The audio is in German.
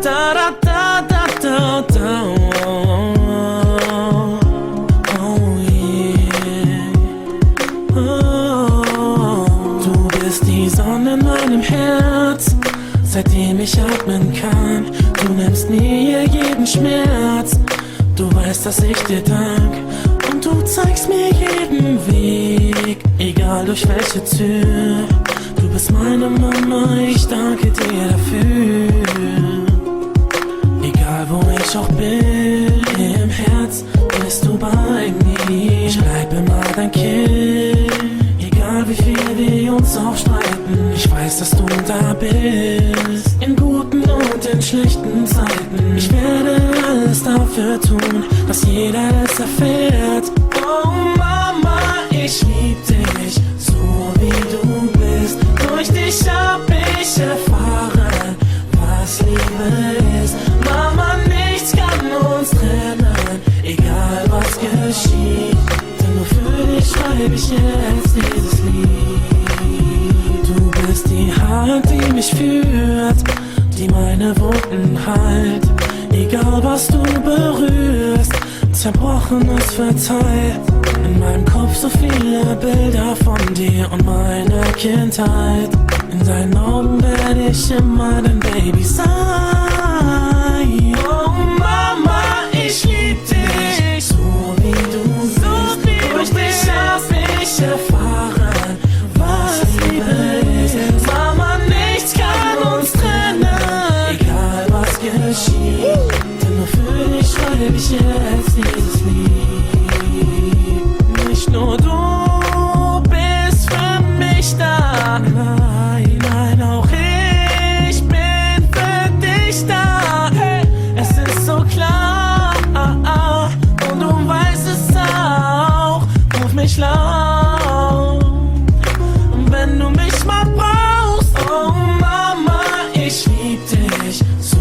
Da da da da da da. Oh yeah. Oh. Du bist die Sonne in meinem Herz, seitdem ich atmen kann. Du nimmst mir jeden Schmerz. Du weißt, dass ich dir dank. Und du zeigst mir jeden Weg, egal durch welche Tür. Du bist meine Mama, ich danke dir dafür. Egal wo ich auch bin, im Herz bist du bei mir. Ich bleib immer dein Kind, egal wie viel wir uns auch streiten. Ich weiß, dass du da bist, in guten und in schlechten Zeiten. Ich werde alles dafür tun, dass jeder es erfährt. Oh Mama, ich lieb dich, so wie du bist. Durch dich hab ich erfahren, was Liebe ist. Mama, nichts kann uns trennen, egal was geschieht. Denn nur für dich schreib ich jetzt dieses Lied. Du bist die Hand, die mich führt, die meine Wunden heilt. Egal was du berührst, Zerbrochenes verzeiht. In meinem Kopf so viele Bilder von dir und meiner Kindheit. In deinen Augen werde ich immer dein Baby sein. Oh Mama, ich lieb dich, so wie du bist. Durch dich hab ich erfahren, was Liebe ist. Mama, nichts kann uns trennen, egal was geschieht. Denn nur für dich schreibe ich jetzt dieses Lied. Nicht nur du bist für mich da, nein, nein, auch ich bin für dich da. Hey, es ist so klar, und du weißt es auch. Ruf mich laut, und wenn du mich mal brauchst. Oh Mama, ich lieb dich, so